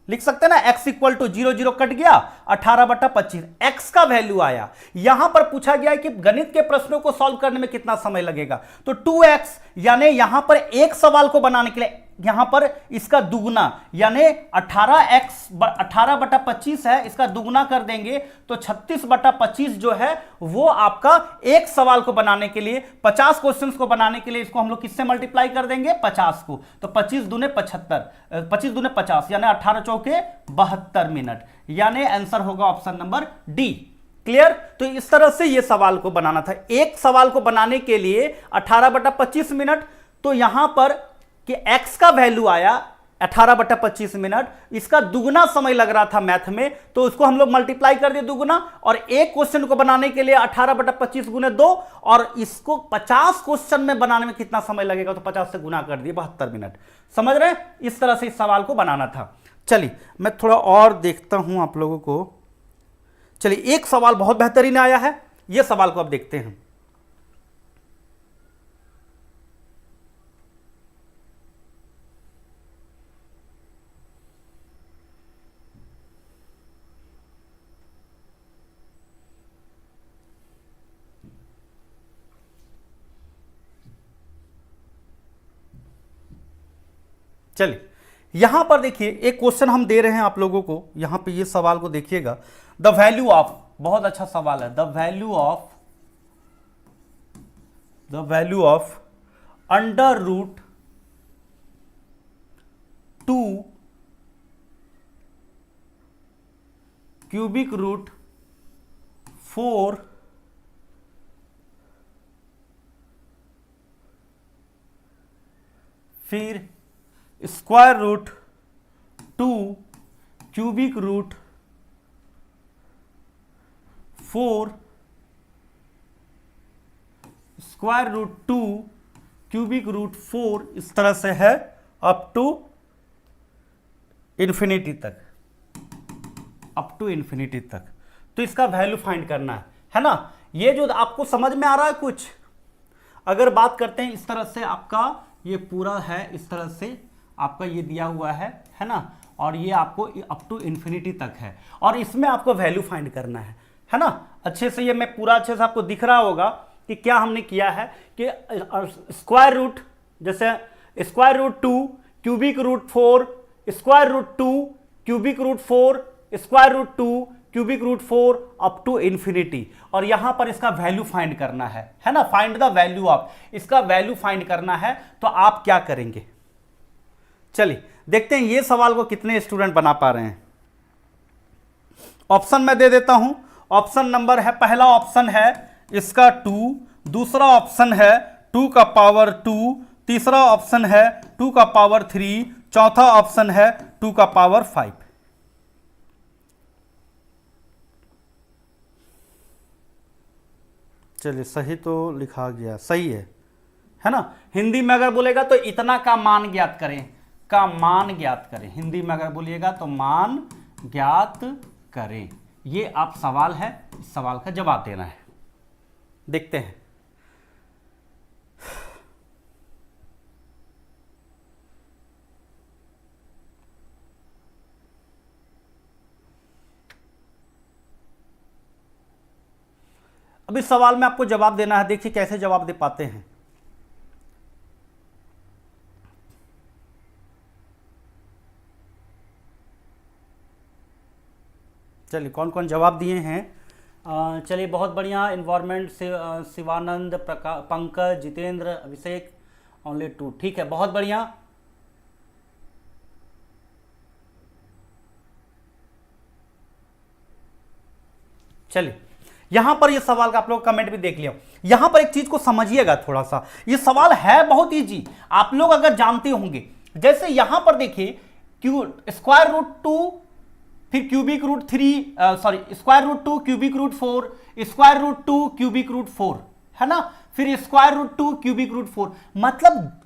लिख सकते हैं ना। x इक्वल टू 0 0 कट गया, 18/25 x का वैल्यू आया। यहां पर पूछा गया है कि गणित के प्रश्नों को सॉल्व करने में कितना समय लगेगा, तो 2x, यानी यहां पर एक सवाल को बनाने के लिए यहां पर इसका दुगना यानी 18/25 है, इसका दुगना कर देंगे तो 36/25 जो है वो आपका एक सवाल को बनाने के लिए, 50 क्वेश्चंस को बनाने के लिए इसको हम लोग किससे मल्टीप्लाई कर देंगे 50 को, तो 25 दूने 75, 25 दूने 50 यानी 18 चौके 72 मिनट, यानी आंसर होगा ऑप्शन नंबर डी। क्लियर। तो इस तरह से ये सवाल को बनाना था। एक सवाल को बनाने के लिए 18/25 मिनट, तो यहां पर कि x का वैल्यू आया 18/25 मिनट, इसका दुगना समय लग रहा था मैथ में, तो उसको हम लोग मल्टीप्लाई कर दिए दुगना, और एक क्वेश्चन को बनाने के लिए 18/25 गुने 2, और इसको 50 क्वेश्चन में बनाने में कितना समय लगेगा, तो 50 से गुना कर दिए 72 मिनट। समझ रहे हैं, इस तरह से इस सवाल को बनाना था। चलिए मैं थोड़ा और देखता हूं आप लोगों को। चलिए एक सवाल बहुत बेहतरीन आया है, यह सवाल को अब देखते हैं। चलिए यहां पर देखिए एक क्वेश्चन हम दे रहे हैं आप लोगों को, यहां पे ये सवाल को देखिएगा। द वैल्यू ऑफ, बहुत अच्छा सवाल है, the value of √2 cubic root 4 फिर square root 2 cubic root 4 square root 2 cubic root 4, इस तरह से है अप टू इन्फिनिटी तक, अप टू इन्फिनिटी तक। तो इसका वैल्यू फाइंड करना है ना। ये जो आपको समझ में आ रहा है कुछ, अगर बात करते हैं इस तरह से आपका ये पूरा है, इस तरह से आपका ये दिया हुआ है ना, और ये आपको अप टू इन्फिनिटी तक है, और इसमें आपको वैल्यू फाइंड करना है ना। अच्छे से ये मैं पूरा अच्छे से आपको दिख रहा होगा कि क्या हमने किया है कि स्क्वायर रूट, जैसे square root 2 cubic root 4 square root 2 cubic root 4 square root 2 cubic root 4 up to infinity, और यहां पर इसका वैल्यू फाइंड करना है ना। फाइंड द वैल्यू ऑफ, इसका वैल्यू फाइंड करना है, तो आप क्या करेंगे, चलिए देखते हैं ये सवाल को कितने स्टूडेंट बना पा रहे हैं। ऑप्शन मैं दे देता हूं। ऑप्शन नंबर है, पहला ऑप्शन है इसका 2, दूसरा ऑप्शन है 2 का पावर 2, तीसरा ऑप्शन है 2 का पावर 3, चौथा ऑप्शन है 2 का पावर 5। चलिए सही तो लिखा गया, सही है ना। हिंदी में अगर बोलेगा तो इतना का मान ज्ञात करें, का मान ज्ञात करें, हिंदी में अगर बोलिएगा तो मान ज्ञात करें। ये आप सवाल है, इस सवाल का जवाब देना है। देखते हैं। अब इस सवाल में आपको जवाब देना है, देखिए कैसे जवाब दे पाते हैं। चलिए कौन कौन जवाब दिए हैं। चलिए बहुत बढ़िया, इन्वायरमेंट से शिवानंद, पंकज, जितेंद्र, अभिषेक, ओनली 2, ठीक है, बहुत बढ़िया। चलिए यहां पर ये सवाल का आप लोग कमेंट भी देख लिया। यहां पर एक चीज को समझिएगा थोड़ा सा, ये सवाल है बहुत इजी, आप लोग अगर जानते होंगे। जैसे यहां पर देखिए स्क्वायर रूट 2 फिर cubic root 3, sorry square root 2 cubic root 4 square root 2 cubic root 4 है ना, फिर स्क्वायर रूट 2 क्यूबिक रूट 4, मतलब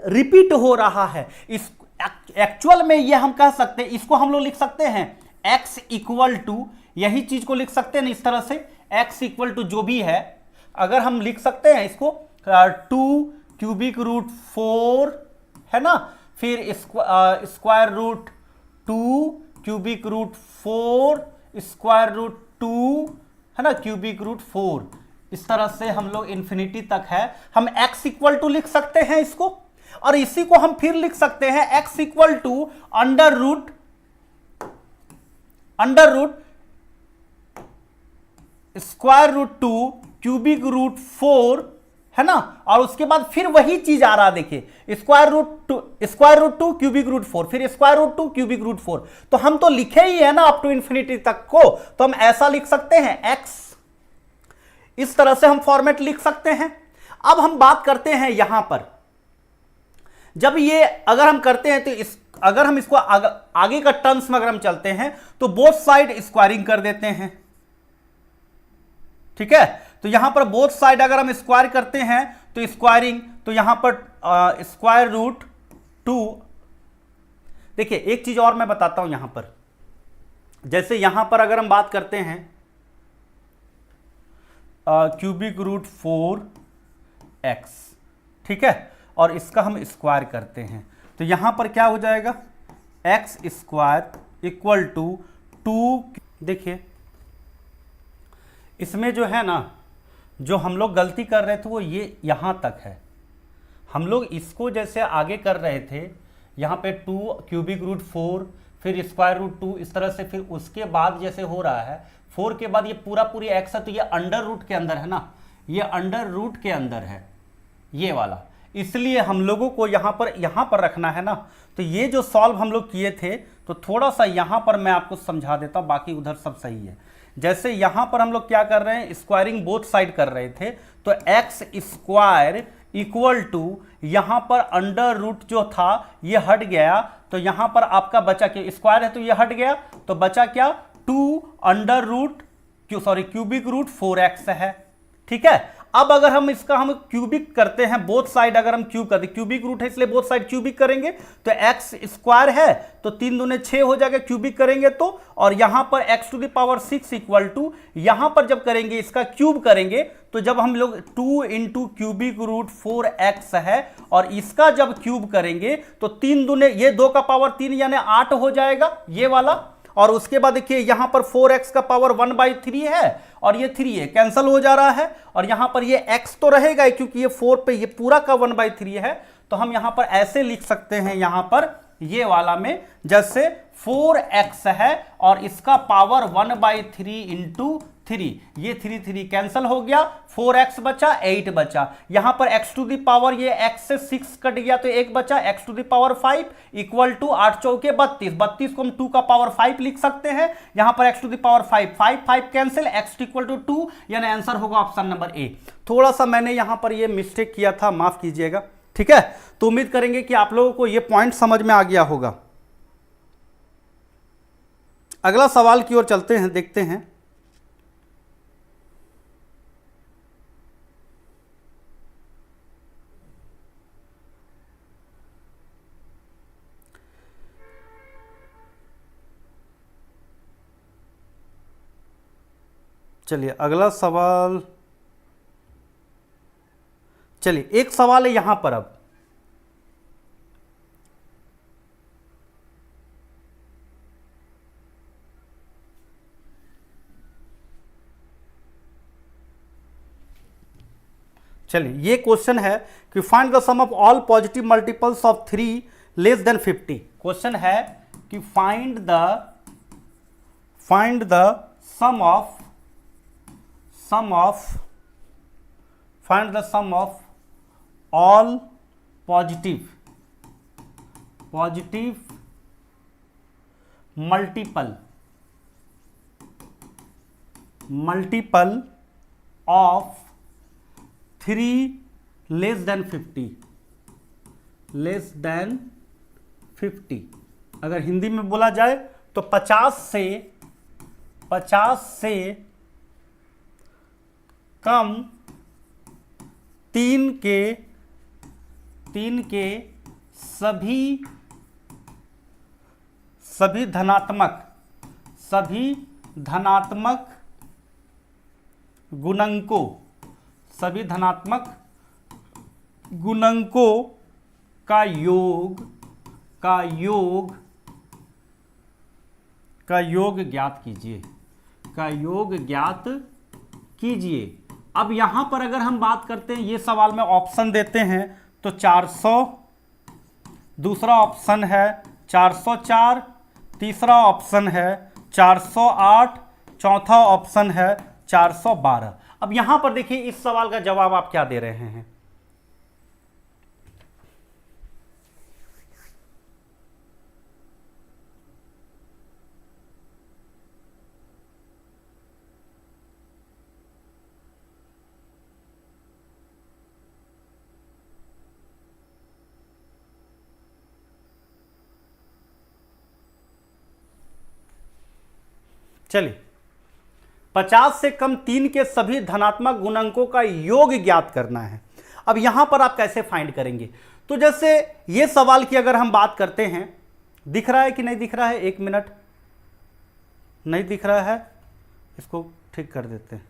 रिपीट हो रहा है। इस एक्चुअल में ये हम कह सकते हैं, इसको हम लोग लिख सकते हैं x इक्वल टू, यही चीज को लिख सकते हैं ना इस तरह से, x इक्वल टू जो भी है, अगर हम लिख सकते हैं इसको 2 क्यूबिक रूट 4 है ना, फिर square root 2 cubic root 4 square root 2 है ना, क्यूबिक रूट 4, इस तरह से हम लोग इन्फिनिटी तक है। हम x इक्वल टू लिख सकते हैं इसको, और इसी को हम फिर लिख सकते हैं x equal to under root square root 2 cubic root 4 है ना, और उसके बाद फिर वही चीज आ रहा, देखिए स्क्वायर रूट 2 क्यूबिक रूट 4 फिर स्क्वायर रूट 2 क्यूबिक रूट 4। तो हम तो लिखे ही है ना अप टू इन्फिनिटी तक को, तो हम ऐसा लिख सकते हैं x, इस तरह से हम फॉर्मेट लिख सकते हैं। अब हम बात करते हैं यहां पर, जब ये अगर हम करते हैं तो अगर हम इसको आगे का टर्म्स में अगर हम चलते हैं तो बोथ साइड स्क्वायरिंग कर देते हैं, ठीक है। तो यहां पर बोथ साइड अगर हम स्क्वायर करते हैं तो स्क्वायरिंग, तो यहां पर स्क्वायर रूट 2, देखिए एक चीज और मैं बताता हूं यहां पर, जैसे यहां पर अगर हम बात करते हैं क्यूबिक रूट 4x, ठीक है, और इसका हम स्क्वायर करते हैं, तो यहां पर क्या हो जाएगा x स्क्वायर इक्वल टू 2, देखिए इसमें जो है ना, जो हम लोग गलती कर रहे थे वो ये यहां तक है। हम लोग इसको जैसे आगे कर रहे थे, यहाँ पे 2 क्यूबिक रूट 4 फिर स्क्वायर रूट 2, इस तरह से, फिर उसके बाद जैसे हो रहा है 4 के बाद ये पूरी एक्स है, तो ये अंडर रूट के अंदर है ना, ये अंडर रूट के अंदर है ये वाला, इसलिए हम लोगों को यहाँ पर रखना है ना। तो ये जो सॉल्व हम लोग किए थे, तो थोड़ा सा यहाँ पर मैं आपको समझा देता हूँ, बाकी उधर सब सही है। जैसे यहां पर हम लोग क्या कर रहे हैं, स्क्वायरिंग बोथ साइड कर रहे थे, तो एक्स स्क्वायर इक्वल टू यहां पर अंडर रूट जो था ये हट गया, तो यहां पर आपका बचा क्या, स्क्वायर है तो ये हट गया, तो बचा क्या 2 under root cubic root 4x है। ठीक है, अब अगर हम इसका हम क्यूबिक करते हैं, बोथ साइड अगर हम क्यूब करते, क्यूबिक रूट है इसलिए बोथ साइड क्यूबिक करेंगे, तो एक्स स्क्वायर है तो 3 दूने 6 हो जाएगा क्यूबिक करेंगे तो, और यहां पर x⁻6 इक्वल टू, यहां पर जब करेंगे इसका क्यूब करेंगे, तो जब हम लोग 2 इंटू क्यूबिक रूट 4x है और इसका जब क्यूब करेंगे तो 3 दूने ये 2 का पावर 3 यानी 8 हो जाएगा ये वाला, और उसके बाद देखिए यहां पर 4x का पावर 1/3 है और ये 3 है, कैंसिल हो जा रहा है, और यहां पर ये x तो रहेगा क्योंकि ये 4 पे ये पूरा का 1/3 है, तो हम यहां पर ऐसे लिख सकते हैं, यहां पर ये वाला में जैसे 4x है और इसका पावर 1/3 इंटू 3, ये 3 कैंसिल हो गया, 4x बचा 8 बचा, यहां पर x टू दी पावर ये x से 6 कट गया तो 1 बचा, x to the power 5 equal to 8 चौके 32 को हम 2 का पावर 5 लिख सकते हैं, यहां पर x to the power 5 cancel, x equal to 2, यानी आंसर होगा ऑप्शन नंबर ए। थोड़ा सा मैंने यहां पर ये मिस्टेक किया था, माफ कीजिएगा। ठीक है, तो उम्मीद करेंगे कि आप लोगों को ये पॉइंट समझ में आ गया होगा। अगला सवाल की ओर चलते हैं, देखते हैं। चलिए अगला सवाल, चलिए एक सवाल है यहां पर, अब चलिए ये क्वेश्चन है कि find the sum of all positive multiples of 3 less than 50। Question है कि find the sum of all positive multiple of 3 less than 50। अगर हिंदी में बोला जाए तो 50 से कम 3 के सभी धनात्मक गुणकों का योग ज्ञात कीजिए। अब यहां पर अगर हम बात करते हैं, ये सवाल में ऑप्शन देते हैं तो 400, दूसरा ऑप्शन है 404, तीसरा ऑप्शन है 408, चौथा ऑप्शन है 412। अब यहां पर देखिए इस सवाल का जवाब आप क्या दे रहे हैं। चलिए 50 से कम 3 के सभी धनात्मक गुणकों का योग ज्ञात करना है। अब यहां पर आप कैसे फाइंड करेंगे, तो जैसे ये सवाल की अगर हम बात करते हैं, दिख रहा है कि नहीं दिख रहा है, 1 मिनट, नहीं दिख रहा है, इसको ठीक कर देते हैं।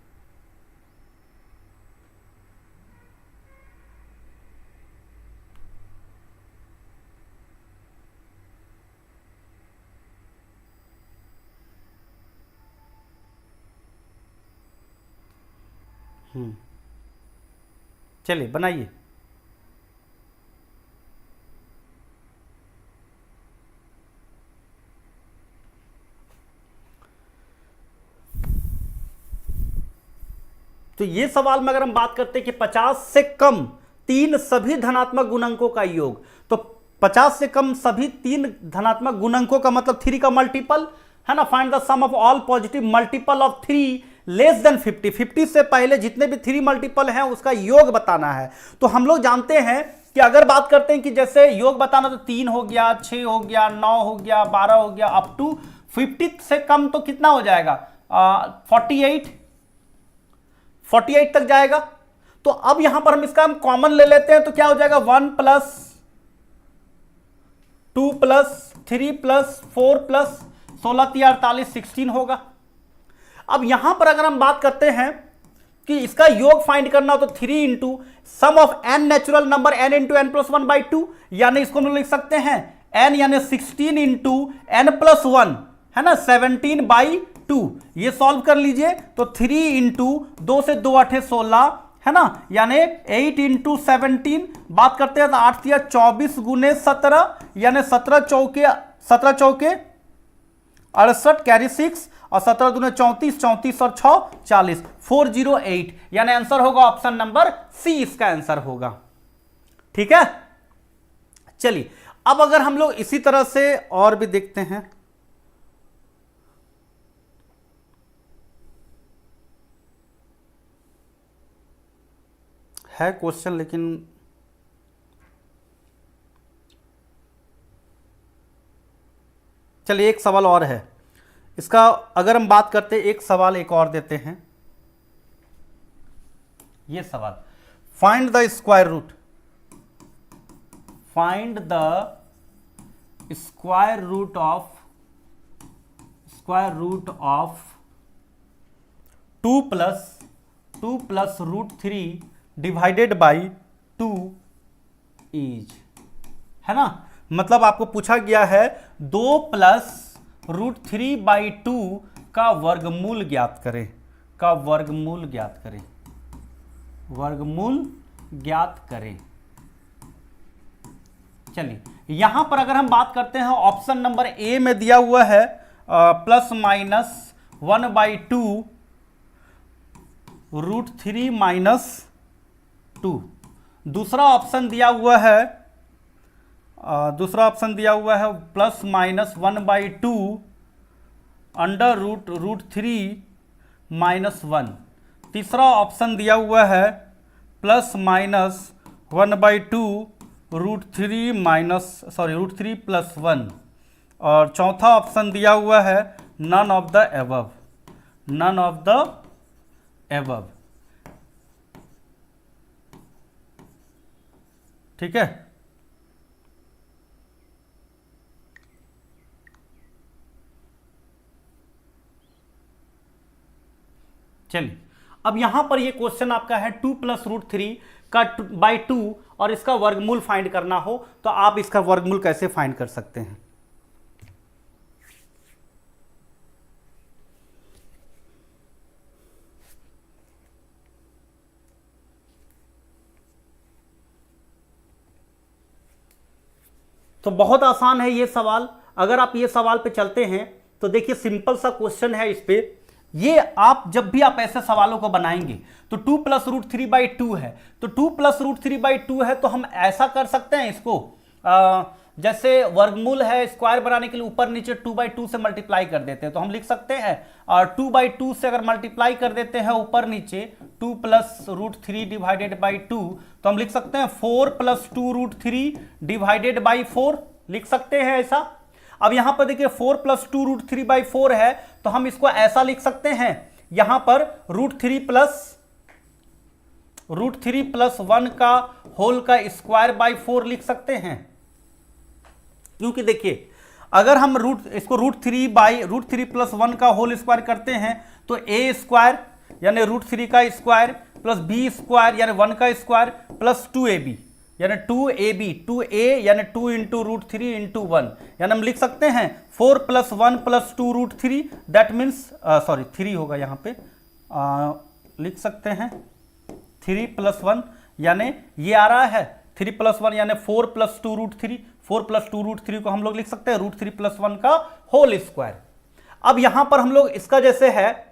चलिए बनाइए। तो ये सवाल में अगर हम बात करते हैं कि 50 से कम 3 सभी धनात्मक गुणकों का योग, तो 50 से कम सभी 3 धनात्मक गुणकों का मतलब 3 का मल्टीपल है ना, find the sum of all positive multiple of 3 less than 50, 50 से पहले जितने भी 3 मल्टीपल हैं उसका योग बताना है। तो हम लोग जानते हैं कि अगर बात करते हैं कि जैसे योग बताना तो 3 हो गया, 6 हो गया, 9 हो गया, 12 हो गया, अप टू 50 से कम तो कितना हो जाएगा, 48 तक जाएगा। तो अब यहां पर हम इसका हम कॉमन ले लेते हैं तो क्या हो जाएगा, 1 प्लस 2 प्लस 3 प्लस 4 प्लस 16 48 16 होगा। अब यहां पर अगर हम बात करते हैं कि इसका योग फाइंड करना हो तो 3 into sum of n natural number n into n plus 1/2, यानी इसको हम लिख सकते हैं n यानी 16 इंटू एन प्लस 1, है ना, 17/2। ये सॉल्व कर लीजिए तो 3 इंटू 2 से 2 8 16, है ना, यानी 8 इंटू 17, बात करते हैं तो 8 या 24 गुने 17, यानी 17 चौके 68 कैरी 6 और 17 दूने 34, 34 और 6 40, 408, यानी आंसर होगा ऑप्शन नंबर सी, इसका आंसर होगा। ठीक है, चलिए अब अगर हम लोग इसी तरह से और भी देखते हैं, है क्वेश्चन लेकिन चलिए एक सवाल और है इसका, अगर हम बात करते हैं एक सवाल एक और देते हैं, ये सवाल, find the square root, find the square root of 2 plus root 3 divided by 2 is, है ना, मतलब आपको पूछा गया है 2 प्लस रूट 3/2 का वर्गमूल ज्ञात करें, का वर्गमूल ज्ञात करें, वर्गमूल ज्ञात करें। चलिए यहां पर अगर हम बात करते हैं ऑप्शन नंबर ए में दिया हुआ है प्लस माइनस 1/2 रूट 3 माइनस 2। दूसरा ऑप्शन दिया हुआ है plus minus 1/2 under root 3 minus 1। तीसरा ऑप्शन दिया हुआ है प्लस माइनस 1/2 रूट 3 प्लस 1। और चौथा ऑप्शन दिया हुआ है none of the above, none of the above. ठीक है, चलिए अब यहां पर ये क्वेश्चन आपका है 2 प्लस रूट 3 का बाई 2 और इसका वर्गमूल फाइंड करना हो तो आप इसका वर्गमूल कैसे फाइंड कर सकते हैं। तो बहुत आसान है ये सवाल, अगर आप ये सवाल पे चलते हैं तो देखिए सिंपल सा क्वेश्चन है इस पे। ये आप जब भी आप ऐसे सवालों को बनाएंगे तो 2 प्लस रूट 3/2 है, तो 2 प्लस रूट 3/2 है तो हम ऐसा कर सकते हैं इसको, जैसे वर्गमूल है स्क्वायर बनाने के लिए ऊपर नीचे 2/2 से मल्टीप्लाई कर देते हैं तो हम लिख सकते हैं, और 2/2 से अगर मल्टीप्लाई कर देते हैं ऊपर नीचे 2 प्लस रूट 3 डिवाइडेड बाई 2 तो हम लिख सकते हैं 4 प्लस 2 रूट 3 डिवाइडेड बाई 4, लिख सकते हैं ऐसा। अब यहां पर देखिए 4 प्लस 2 रूट 3/4 है तो हम इसको ऐसा लिख सकते हैं, यहां पर रूट 3 प्लस 1 का होल का स्क्वायर बाई 4 लिख सकते हैं, क्योंकि देखिए अगर हम इसको रूट 3 प्लस 1 का होल स्क्वायर करते हैं तो ए स्क्वायर यानी रूट 3 का स्क्वायर प्लस बी स्क्वायर यानी 1 का स्क्वायर प्लस 2ab यानी 2a यानी 2 इंटू रूट 3 इंटू 1, यानी हम लिख सकते हैं 4 plus 1 plus 2 root 3, that means 3 होगा यहाँ पे, लिख सकते हैं 3 प्लस 1 यानी ये आ रहा है 3 प्लस 1 यानी 4 प्लस 2 रूट 3, 4 प्लस 2 रूट 3 को हम लोग लिख सकते हैं रूट 3 प्लस 1 का होल स्क्वायर। अब यहां पर हम लोग इसका जैसे है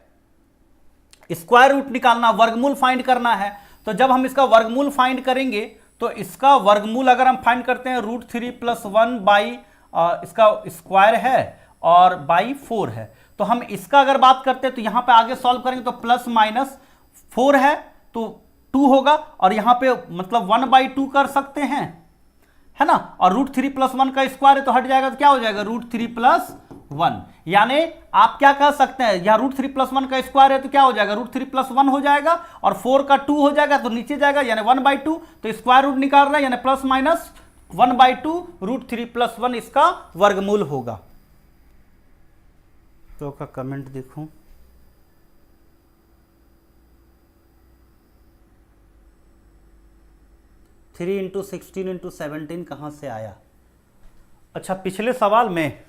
स्क्वायर रूट निकालना, वर्गमूल फाइंड करना है, तो जब हम इसका वर्गमूल फाइंड करेंगे तो इसका वर्गमूल अगर हम फाइंड करते हैं रूट 3 प्लस 1 बाई इसका स्क्वायर है और बाई 4 है। तो हम इसका अगर बात करते हैं तो यहां पे आगे सॉल्व करेंगे तो प्लस माइनस 4 है तो 2 होगा, और यहां पे मतलब 1/2 कर सकते हैं, है ना, और √3 + 1 का स्क्वायर है तो हट जाएगा, तो क्या हो जाएगा √3 + 1। यानी आप क्या कह सकते हैं, यहां √3 + 1 का स्क्वायर है तो क्या हो जाएगा √3 + 1 हो जाएगा, और 4 का 2 हो जाएगा तो नीचे जाएगा, यानी 1/2, तो स्क्वायर रूट निकाल रहा है, यानी प्लस माइनस 1/2 √3 + 1 इसका वर्गमूल होगा। तो का कमेंट देखूं, थ्री इंटू 16 इंटू 17 कहां से आया? अच्छा, पिछले सवाल में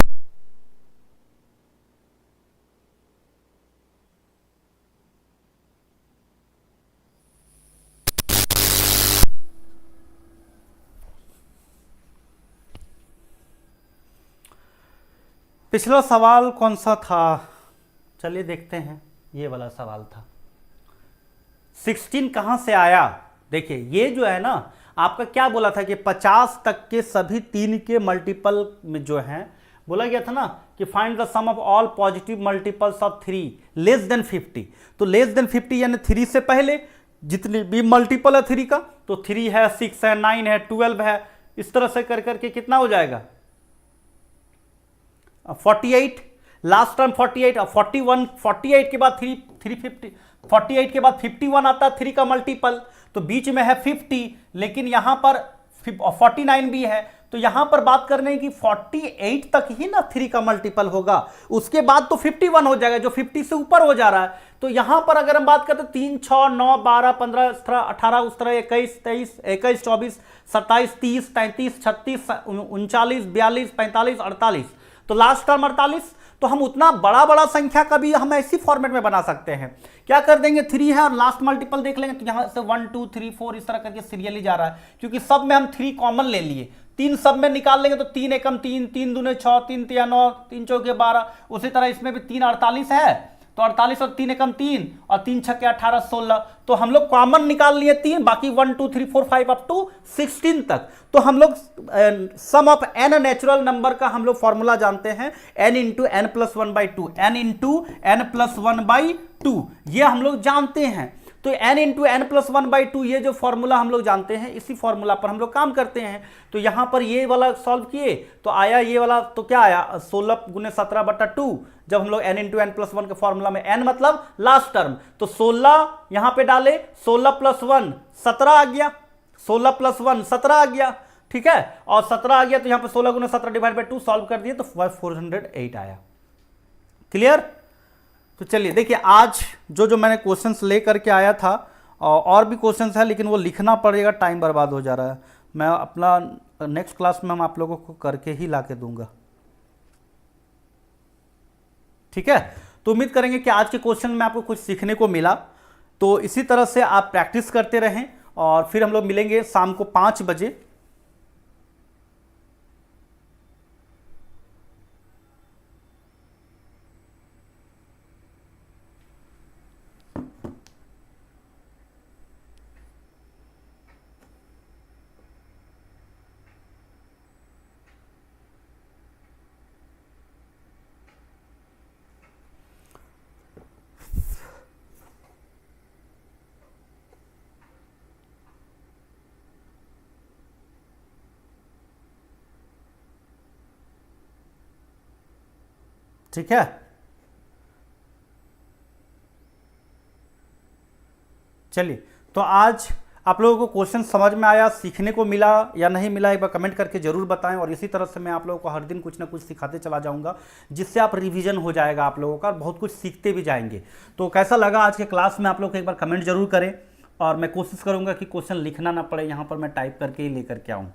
पिछला सवाल कौन सा था, चलिए देखते हैं। ये वाला सवाल था, 16 कहां से आया। देखिए ये जो है ना, आपका क्या बोला था कि 50 तक के सभी 3 के मल्टीपल में जो है, बोला गया था ना कि find the sum of all positive multiples of 3 less than 50। तो लेस देन 50 यानी 3 से पहले जितनी भी मल्टीपल है 3 का, तो 3 है, 6 है, 9 है, 12 है, इस तरह से कर करके कितना हो जाएगा 48, लास्ट टर्म 48 और 41, 48 के बाद 350, 48 के बाद 51 आता है 3 का मल्टीपल, तो बीच में है 50, लेकिन यहां पर 49 भी है, तो यहां पर बात करने की 48 तक ही ना 3 का मल्टीपल होगा, उसके बाद तो 51 हो जाएगा जो 50 से ऊपर हो जा रहा है। तो यहां पर अगर हम बात करते 3, 6, 9, 12, 15, 17, 18, उस तरह 21, 23, 21, 24, 27, 30, 33, 36, 39, 42, 45, 48, तो लास्ट टर्म 48। तो हम उतना बड़ा बड़ा संख्या का भी हम ऐसी फॉर्मेट में बना सकते हैं, क्या कर देंगे 3 है और लास्ट मल्टीपल देख लेंगे, तो यहां से 1 2 3 4 इस तरह करके सीरियली जा रहा है, क्योंकि सब में हम 3 कॉमन ले लिए, 3 सब में निकाल लेंगे तो 3 एकम 3, 3 दूने 6, 3 तिया 9, 3 चौके 12, उसी तरह इसमें भी 3 48 है, तो 48 और 3 एकम 3 और 3 छक्के 18 16, तो हम लोग कॉमन निकाल लिए 3, बाकी 1 2 3 4 5 अप टू 16 तक। तो हम लोग सम ऑफ n नेचुरल नंबर का हम लोग फॉर्मूला जानते हैं, n into n plus 1/2, n into n plus 1/2, ये हम लोग जानते हैं। तो n इंटू n प्लस 1/2 ये जो फॉर्मूला हम लोग जानते हैं, इसी फॉर्मूला पर हम लोग काम करते हैं। तो यहां पर ये वाला सॉल्व किए तो आया ये वाला, तो क्या आया 16 × 17/2, जब हम लोग n इंटू n प्लस 1 के फॉर्मूला में n मतलब लास्ट टर्म, तो 16 यहां पे डाले, 16 + 1 17 आ गया, 16 + 1 17 आ गया, ठीक है, और 17 आ गया तो यहां पे 16 × 17/2 सॉल्व कर दिए तो 408 आया। क्लियर? तो चलिए देखिए, आज जो मैंने क्वेश्चंस ले करके आया था, और भी क्वेश्चंस है लेकिन वो लिखना पड़ेगा, टाइम बर्बाद हो जा रहा है, मैं अपना नेक्स्ट क्लास में हम आप लोगों को करके ही ला के दूंगा, ठीक है। तो उम्मीद करेंगे कि आज के क्वेश्चन में आपको कुछ सीखने को मिला, तो इसी तरह से आप प्रैक्टिस करते रहें, और फिर हम लोग मिलेंगे शाम को 5 बजे। ठीक है, चलिए, तो आज आप लोगों को क्वेश्चन समझ में आया, सीखने को मिला या नहीं मिला, एक बार कमेंट करके जरूर बताएं, और इसी तरह से मैं आप लोगों को हर दिन कुछ ना कुछ सिखाते चला जाऊंगा, जिससे आप रिवीजन हो जाएगा आप लोगों का, बहुत कुछ सीखते भी जाएंगे। तो कैसा लगा आज के क्लास में आप लोग एक बार कमेंट जरूर करें, और मैं कोशिश करूंगा कि क्वेश्चन लिखना ना पड़े, यहाँ पर मैं टाइप करके ही लेकर के आऊँ।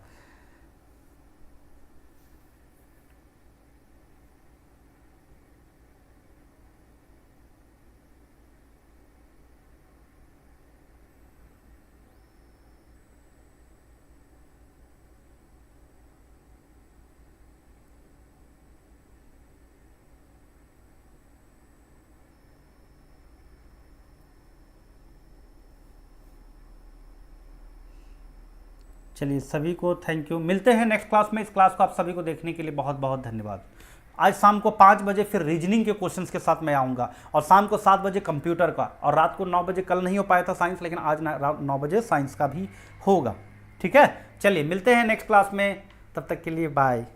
चलिए, सभी को थैंक यू, मिलते हैं नेक्स्ट क्लास में। इस क्लास को आप सभी को देखने के लिए बहुत बहुत धन्यवाद। आज शाम को 5 बजे फिर रीजनिंग के क्वेश्चंस के साथ मैं आऊँगा, और शाम को 7 बजे कंप्यूटर का, और रात को 9 बजे, कल नहीं हो पाया था साइंस, लेकिन आज 9 बजे साइंस का भी होगा। ठीक है, चलिए मिलते हैं नेक्स्ट क्लास में, तब तक के लिए बाय।